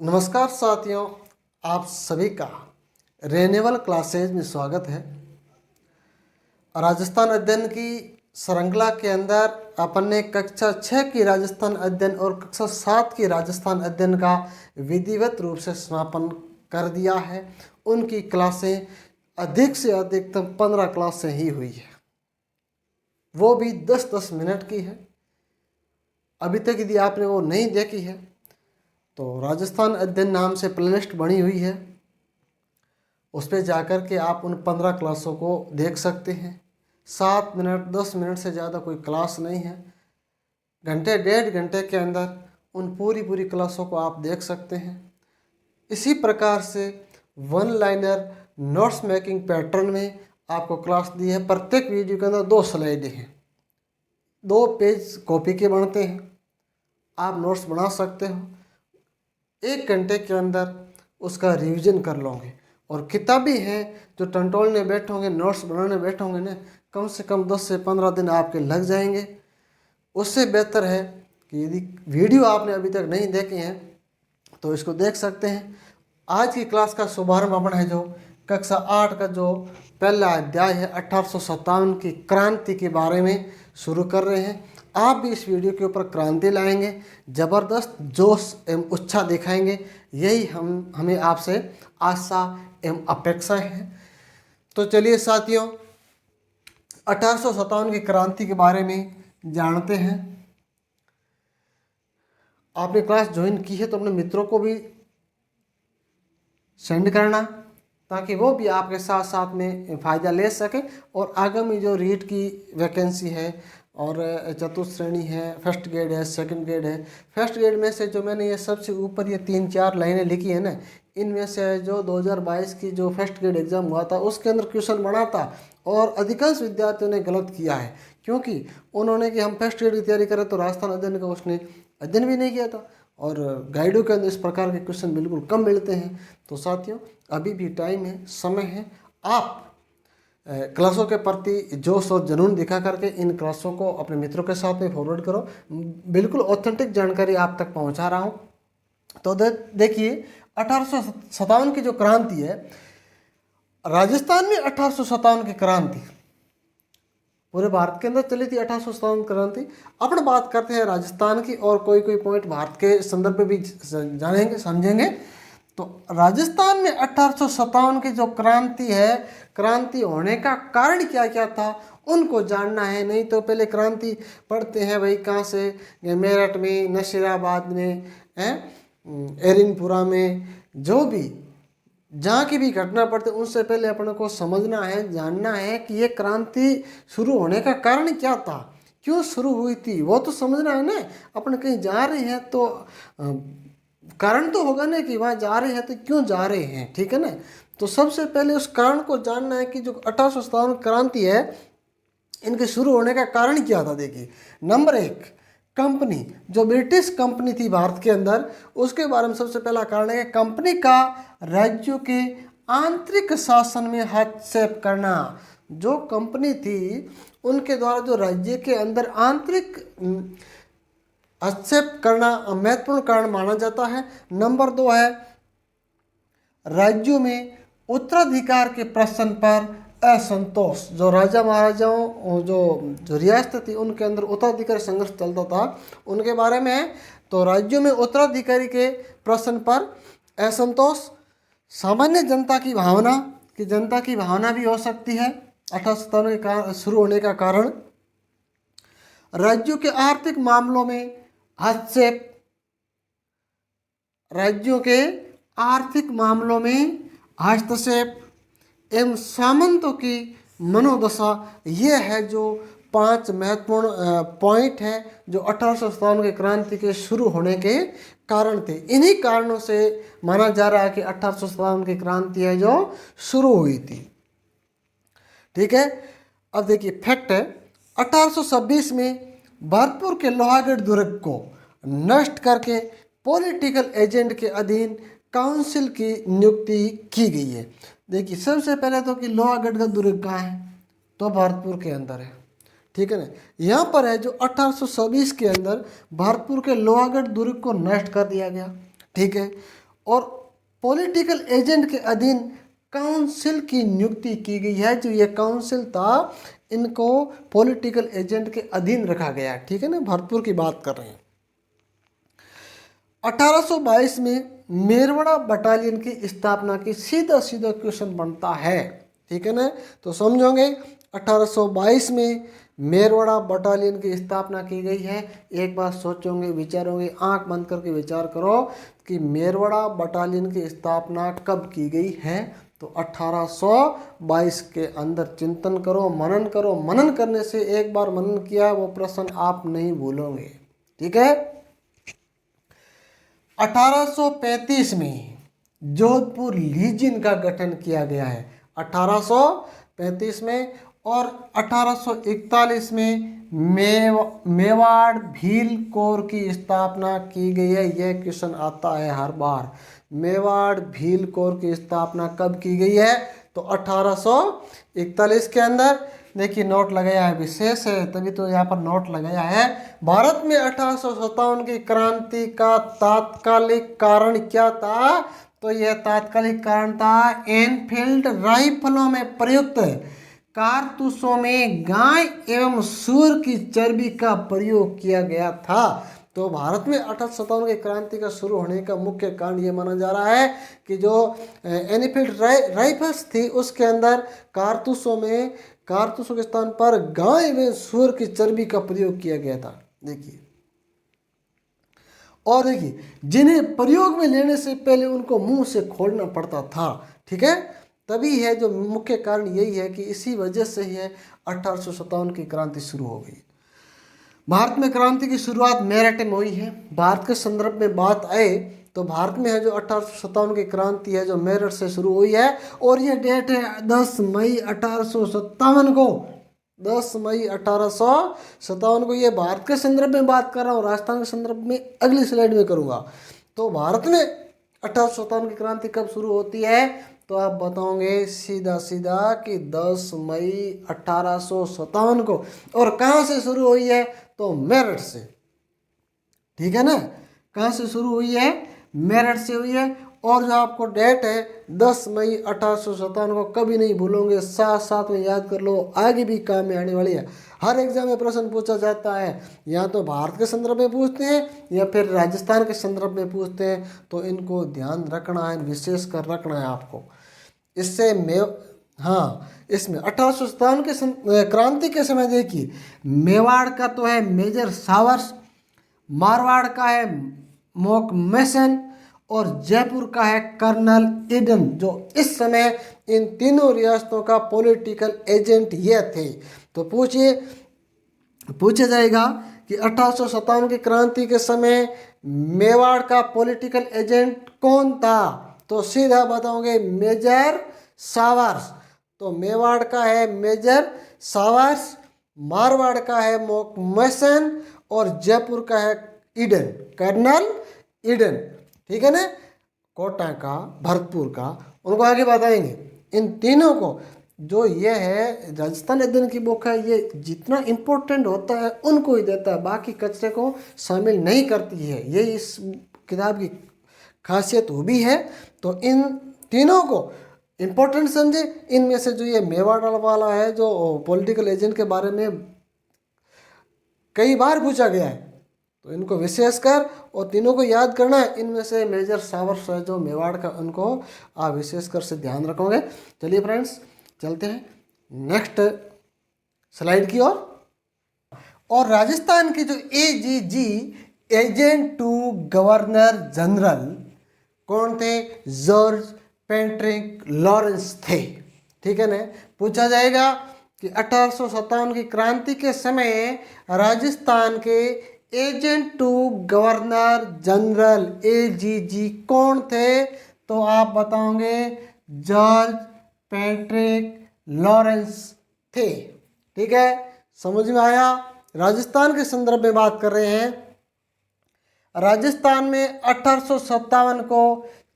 नमस्कार साथियों, आप सभी का रेनेवल क्लासेज में स्वागत है। राजस्थान अध्ययन की श्रृंखला के अंदर अपन ने कक्षा 6 की राजस्थान अध्ययन और कक्षा 7 की राजस्थान अध्ययन का विधिवत रूप से समापन कर दिया है। उनकी क्लासें अधिक से अधिकतम 15 क्लासें ही हुई है, वो भी 10-10 मिनट की है। अभी तक यदि आपने वो नहीं देखी है तो राजस्थान अध्ययन नाम से प्लेलिस्ट बनी हुई है, उस पर जाकर के आप उन 15 क्लासों को देख सकते हैं। 7 मिनट 10 मिनट से ज़्यादा कोई क्लास नहीं है। घंटे 1.5 घंटे के अंदर उन पूरी क्लासों को आप देख सकते हैं। इसी प्रकार से one liner notes making pattern में आपको क्लास दी है। प्रत्येक वीडियो के अंदर 2 स्लाइडें हैं, 2 पेज कॉपी के बनते हैं। आप नोट्स बना सकते हो, 1 घंटे के अंदर उसका रिवीजन कर लोगे। और किताबी हैं जो टंटोलने बैठे होंगे, नोट्स बनाने बैठे होंगे ना, कम से कम 10 से 15 दिन आपके लग जाएंगे। उससे बेहतर है कि यदि वीडियो आपने अभी तक नहीं देखे हैं तो इसको देख सकते हैं। आज की क्लास का शुभारंभ अपन है जो कक्षा 8 का जो पहला अध्याय है 1857 की क्रांति के बारे में शुरू कर रहे हैं। आप भी इस वीडियो के ऊपर क्रांति लाएंगे, ज़बरदस्त जोश एवं उत्साह दिखाएंगे, यही हमें आपसे आशा एवं अपेक्षा है। तो चलिए साथियों, 1857 की क्रांति के बारे में जानते हैं। आपने क्लास ज्वाइन की है तो अपने मित्रों को भी सेंड करना, ताकि वो भी आपके साथ साथ में फ़ायदा ले सके। और आगामी जो रीट की वैकेंसी है और चतुर्थ श्रेणी है, फर्स्ट ग्रेड है, सेकंड ग्रेड है। फर्स्ट ग्रेड में से जो मैंने ये सबसे ऊपर ये 3-4 लाइनें लिखी है ना, इनमें से जो 2022 की जो फर्स्ट ग्रेड एग्ज़ाम हुआ था उसके अंदर क्वेश्चन बना था और अधिकांश विद्यार्थियों ने गलत किया है, क्योंकि उन्होंने कि हम फर्स्ट ग्रेड की तैयारी करें तो राजस्थान अध्ययन का उसने अध्ययन भी नहीं किया था। और गाइडों के अंदर इस प्रकार के क्वेश्चन बिल्कुल कम मिलते हैं। तो साथियों, अभी भी टाइम है, समय है। आप क्लासों के प्रति जोश और जुनून दिखा करके इन क्लासों को अपने मित्रों के साथ में फॉरवर्ड करो। बिल्कुल ऑथेंटिक जानकारी आप तक पहुंचा रहा हूं। तो देखिए, 1857 की जो क्रांति है, राजस्थान में 1857 की क्रांति पूरे भारत के अंदर चली थी। 1857 क्रांति अपन बात करते हैं राजस्थान की, और कोई पॉइंट भारत के संदर्भ में भी जानेंगे समझेंगे। तो राजस्थान में 1857 की जो क्रांति है, क्रांति होने का कारण क्या क्या था उनको जानना है। नहीं तो पहले क्रांति पढ़ते हैं भाई कहाँ से, मेरठ में, नशीराबाद में, एरिनपुरा में, जो भी जहाँ की भी घटना पड़ती है उनसे पहले अपने को समझना है, जानना है कि ये क्रांति शुरू होने का कारण क्या था, क्यों शुरू हुई थी, वो तो समझना है ना। अपन कहीं जा रहे हैं तो कारण तो होगा ना कि वहाँ जा रहे हैं तो क्यों जा रहे हैं, ठीक है ना। तो सबसे पहले उस कारण को जानना है कि जो 1857 क्रांति है, इनके शुरू होने का कारण क्या था। देखिए, नंबर 1, कंपनी, जो ब्रिटिश कंपनी थी भारत के अंदर, उसके बारे में सबसे पहला कारण है कि कंपनी का राज्यों के आंतरिक शासन में हस्तक्षेप करना। जो कंपनी थी उनके द्वारा जो राज्य के अंदर आंतरिक हस्तक्षेप करना महत्वपूर्ण कारण माना जाता है। नंबर 2 है, राज्यों में उत्तराधिकार के प्रश्न पर असंतोष। जो राजा महाराजाओं जो रियासत थी उनके अंदर उत्तराधिकारी संघर्ष चलता था, उनके बारे में है। तो राज्यों में उत्तराधिकारी के प्रश्न पर असंतोष, सामान्य जनता की भावना, कि जनता की भावना भी हो सकती है 1857 के शुरू होने का कारण। राज्यों के आर्थिक मामलों में हस्तक्षेप, राज्यों के आर्थिक मामलों में हस्तक्षेप एवं सामंतों की मनोदशा, ये है जो 5 महत्वपूर्ण पॉइंट है जो 1857 के क्रांति के शुरू होने के कारण थे। इन्हीं कारणों से माना जा रहा है कि 1857 की क्रांति है जो शुरू हुई थी, ठीक है। अब देखिए, फैक्ट है, 1826 में भरतपुर के लोहागढ़ दुर्ग को नष्ट करके पॉलिटिकल एजेंट के अधीन काउंसिल की नियुक्ति की गई है। देखिए, सबसे पहले तो कि लोहागढ़ का दुर्ग कहाँ है, तो भरतपुर के अंदर है, ठीक है ना। यहाँ पर है जो 1826 के अंदर भरतपुर के लोहागढ़ दुर्ग को नष्ट कर दिया गया, ठीक है। और पॉलिटिकल एजेंट के अधीन काउंसिल की नियुक्ति की गई है। जो ये काउंसिल था इनको पॉलिटिकल एजेंट के अधीन रखा गया है, ठीक है ना, भरतपुर की बात कर रहे हैं। 1822 में मेरवाड़ा बटालियन की स्थापना की, सीधा सीधा क्वेश्चन बनता है, ठीक है ना, तो समझोगे 1822 में मेरवाड़ा बटालियन की स्थापना की गई है। एक बार सोचोगे विचारोगे, आंख बंद करके विचार करो कि मेरवाड़ा बटालियन की स्थापना कब की गई है, तो 1822 के अंदर चिंतन करो, मनन करो। मनन करने से, एक बार मनन किया वो प्रश्न आप नहीं भूलोगे, ठीक है। 1835 में जोधपुर लीजियन का गठन किया गया है, 1835 में। और 1841 में मेवाड़ भील कोर की स्थापना की गई है। यह क्वेश्चन आता है हर बार, मेवाड़ भील कोर की स्थापना कब की गई है, तो 1841 के अंदर। देखिए नोट लगाया है, विशेष है तभी तो यहाँ पर नोट लगाया है। भारत में 1857 की क्रांति का तात्कालिक कारण क्या था, तो यह तात्कालिक कारण था एनफील्ड राइफलों में प्रयुक्त कारतूसों में गाय एवं सूअर की चर्बी का प्रयोग किया गया था। तो भारत में 1857 की क्रांति का शुरू होने का मुख्य कारण ये माना जा रहा है कि जो एनफील्ड राइफल्स थी उसके अंदर कारतूसों के स्थान पर गाय व सूअर की चर्बी का प्रयोग किया गया था। देखिए, और देखिए जिन्हें प्रयोग में लेने से पहले उनको मुंह से खोलना पड़ता था, ठीक है। तभी है जो मुख्य कारण यही है कि इसी वजह से ही 1857 की क्रांति शुरू हो गई। भारत में क्रांति की शुरुआत मेरठ में हुई है। भारत के संदर्भ में बात आए तो भारत में है जो 1857 की क्रांति है जो मेरठ से शुरू हुई है। और ये डेट है 10 मई 1857 को, 10 मई 1857 को। ये भारत के संदर्भ में बात कर रहा हूँ, राजस्थान के संदर्भ में अगली स्लाइड में करूँगा। तो भारत में 1857 की क्रांति कब शुरू होती है, तो आप बताओगे सीधा सीधा कि 10 मई 1857 को। और कहाँ से शुरू हुई है, तो मेरठ से, ठीक है ना। कहाँ से शुरू हुई है, मेरठ से हुई है। और जो आपको डेट है 10 मई 1857 को कभी नहीं भूलोगे, साथ साथ में याद कर लो, आगे भी काम में आने वाली है। हर एग्जाम में प्रश्न पूछा जाता है, या तो भारत के संदर्भ में पूछते हैं या फिर राजस्थान के संदर्भ में पूछते हैं, तो इनको ध्यान रखना है, विशेष कर रखना है आपको। इससे इसमें 1857 के क्रांति के समय देखिए, मेवाड़ का तो है मेजर सावर्स, मारवाड़ का है मोकमेसन और जयपुर का है कर्नल ईडन, जो इस समय इन तीनों रियासतों का पॉलिटिकल एजेंट ये थे। तो पूछा जाएगा कि 1857 की क्रांति के समय मेवाड़ का पॉलिटिकल एजेंट कौन था, तो सीधा बताओगे मेजर सावर्स। तो मेवाड़ का है मेजर सावर्स, मारवाड़ का है मोकमेसन और जयपुर का है ईडन, कर्नल ईडन, ठीक है ना। कोटा का, भरतपुर का, उनको आगे बताएंगे। इन तीनों को जो ये है राजस्थान अध्ययन की बुक है, ये जितना इम्पोर्टेंट होता है उनको ही देता है, बाकी कचरे को शामिल नहीं करती है। ये इस किताब की खासियत वो भी है। तो इन तीनों को इम्पोर्टेंट समझे। इनमें से जो ये मेवाड़ वाला है जो पॉलिटिकल एजेंट के बारे में कई बार पूछा गया है, तो इनको विशेषकर और तीनों को याद करना है। इनमें से मेजर सावर्स है जो मेवाड़ का, उनको आप विशेषकर से ध्यान रखोगे। चलिए फ्रेंड्स, चलते हैं नेक्स्ट स्लाइड की ओर। और राजस्थान के जो AGG, agent to governor general, कौन थे, जॉर्ज पैट्रिक लॉरेंस थे, ठीक है ना। पूछा जाएगा कि 1857 की क्रांति के समय राजस्थान के agent to governor general AGG कौन थे, तो आप बताओगे जॉर्ज पैट्रिक लॉरेंस थे, ठीक है। समझ में आया। राजस्थान के संदर्भ में बात कर रहे हैं। राजस्थान में 1857 को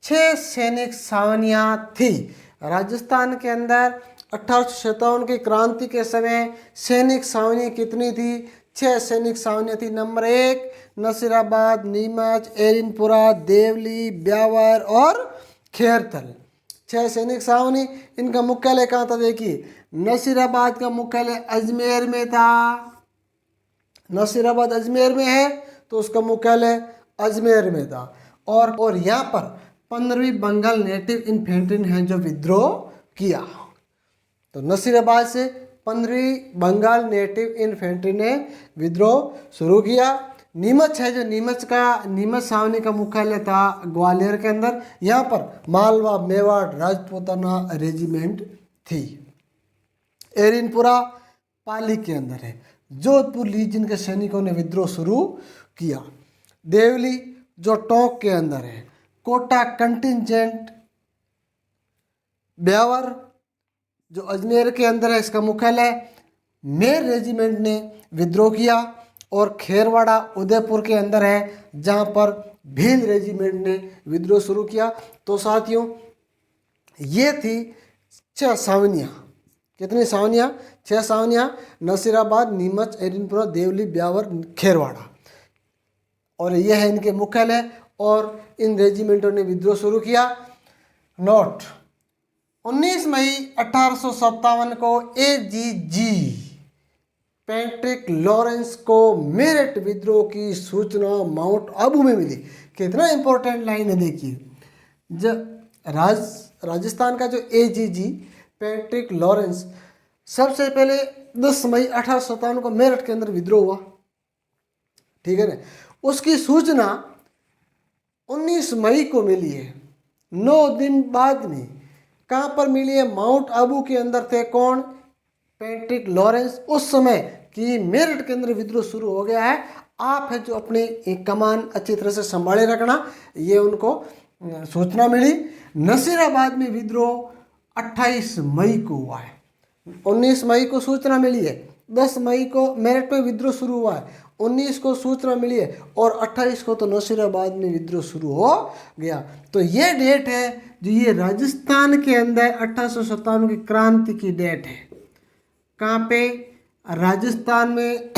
6 सैनिक छावनियाँ थी। राजस्थान के अंदर 1857 की क्रांति के समय सैनिक छावनी कितनी थी, 6 सैनिक छावनियाँ थी। नंबर 1 नसीराबाद, नीमच, एरिनपुरा, देवली, ब्यावर और खेरथल। 6 सैनिक छावनी। इनका मुख्यालय कहाँ था? देखिए, नसीराबाद का मुख्यालय अजमेर में था। नसीराबाद अजमेर में है तो उसका मुख्यालय अजमेर में था। और यहाँ पर 15वीं बंगाल नेटिव इन्फेंट्री ने जो विद्रोह किया, तो नसीराबाद से 15वीं बंगाल नेटिव इन्फेंट्री ने विद्रोह शुरू किया। नीमच है, जो नीमच छावनी का मुख्यालय था ग्वालियर के अंदर। यहाँ पर मालवा, मेवाड़, राजपूताना रेजिमेंट थी। एरिनपुरा पाली के अंदर है। जोधपुर लीजन के सैनिकों ने विद्रोह शुरू किया। देवली जो टोंक के अंदर है। कोटा कंटिजेंट। ब्यावर जो अजमेर के अंदर है, इसका मुख्यालय। मेर रेजिमेंट ने विद्रोह किया। और खेरवाड़ा उदयपुर के अंदर है, जहां पर भील रेजिमेंट ने विद्रोह शुरू किया। तो साथियों, ये थी 6 छावनियाँ। कितनी छावनियाँ? 6 छावनियाँ। नसीराबाद, नीमच, एरिनपुरा, देवली, ब्यावर, खेरवाड़ा, और यह है इनके मुख्यालय। और इन रेजिमेंटों ने विद्रोह शुरू किया। नोट: 19 मई 1857 को एजीजी पैट्रिक लॉरेंस को मेरठ विद्रोह की सूचना माउंट आबू में मिली। कितना इंपॉर्टेंट लाइन है, देखिए। जब राजस्थान का जो एजीजी पैट्रिक लॉरेंस, सबसे पहले 10 मई 1857 को मेरठ के अंदर विद्रोह हुआ, ठीक है ना। उसकी सूचना 19 मई को मिली है। 9 दिन बाद में कहाँ पर मिली है? माउंट आबू के अंदर थे कौन? Patrick Lawrence. उस समय कि मेरठ के अंदर विद्रोह शुरू हो गया है, आप है जो अपनी कमान अच्छी तरह से संभाले रखना, ये उनको सूचना मिली। नसीराबाद में विद्रोह 28 मई को हुआ है। 19 मई को सूचना मिली है, 10 मई को मेरठ में विद्रोह शुरू हुआ है, 19 को सूचना मिली है, और 28 को तो नसीराबाद में विद्रोह शुरू हो गया। तो ये डेट है जो ये राजस्थान के अंदर 1857 की क्रांति की डेट है। कहाँ पे? राजस्थान में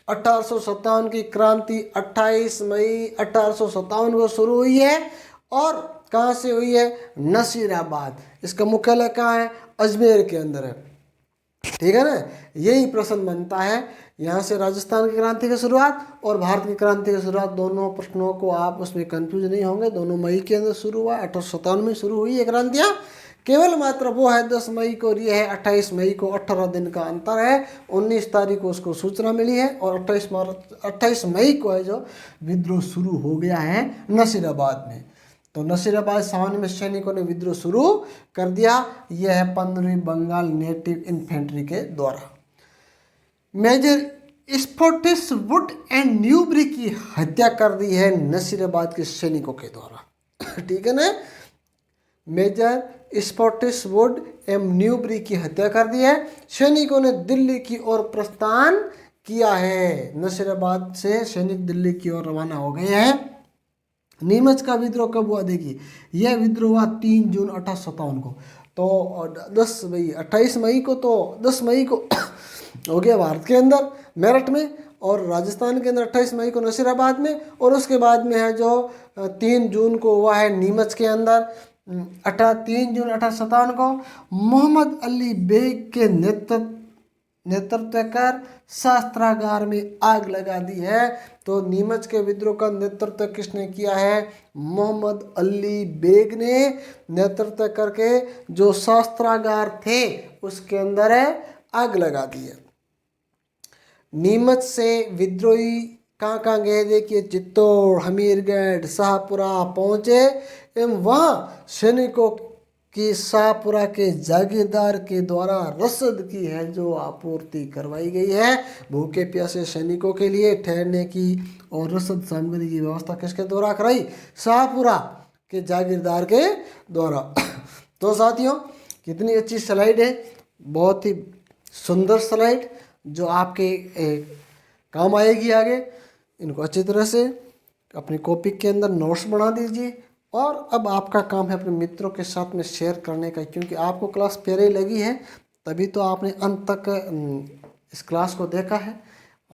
1857 की क्रांति 28 मई 1857 को शुरू हुई है। और कहाँ से हुई है? नसीराबाद। इसका मुख्यालय कहाँ है? अजमेर के अंदर है, ठीक है ना। यही प्रश्न बनता है। यहाँ से राजस्थान की क्रांति की शुरुआत और भारत की क्रांति की शुरुआत, दोनों प्रश्नों को आप उसमें कंफ्यूज नहीं होंगे। दोनों मई के अंदर शुरू हुआ, 1857 में शुरू हुई ये क्रांतियाँ। केवल मात्र वो है 10 मई को, ये है 28 मई को, 18 दिन का अंतर है। 19 तारीख को उसको सूचना मिली है और 28 मई को है जो विद्रोह शुरू हो गया है नसीराबाद में। तो नसीराबाद छावनी में सैनिकों ने विद्रोह शुरू कर दिया। यह है 15वीं बंगाल नेटिव इन्फेंट्री के द्वारा। मेजर स्पॉटिस वुड एंड न्यूबरी की हत्या कर दी है नसीराबाद के सैनिकों के द्वारा, ठीक है ना। मेजर स्पॉटिस वुड एवं न्यूबरी की हत्या कर दी है। सैनिकों ने दिल्ली की ओर प्रस्थान किया है। नसीराबाद से सैनिक दिल्ली की ओर रवाना हो गए हैं। नीमच का विद्रोह कब हुआ? देखिए, यह विद्रोह हुआ 3 जून 1857 को। तो 10 मई 28 मई को, तो 10 मई को हो गया भारत के अंदर मेरठ में, और राजस्थान के अंदर 28 मई को नसीराबाद में, और उसके बाद में है जो 3 जून को हुआ है नीमच के अंदर। 3 जून 1857 को मोहम्मद अली बेग के नेतृत्व कर शास्त्रागार में आग लगा दी है। तो नीमच के विद्रोह का नेतृत्व किसने किया है? मोहम्मद अली बेग ने नेतृत्व करके जो शास्त्रागार थे उसके अंदर है आग लगा दी है। नीमच से विद्रोही कहाँ कहाँ गए? देखिए, चित्तौड़, हमीरगढ़, शाहपुरा पहुँचे एवं वहाँ सैनिकों की शाहपुरा के जागीरदार के द्वारा रसद की है जो आपूर्ति करवाई गई है। भूखे प्यासे सैनिकों के लिए ठहरने की और रसद सामग्री की व्यवस्था किसके द्वारा कराई? शाहपुरा के जागीरदार के द्वारा। तो साथियों, कितनी अच्छी स्लाइड है, बहुत ही सुंदर स्लाइड जो आपके काम आएगी आगे। इनको अच्छी तरह से अपनी कॉपी के अंदर नोट्स बना दीजिए, और अब आपका काम है अपने मित्रों के साथ में शेयर करने का, क्योंकि आपको क्लास प्यारी लगी है तभी तो आपने अंत तक इस क्लास को देखा है।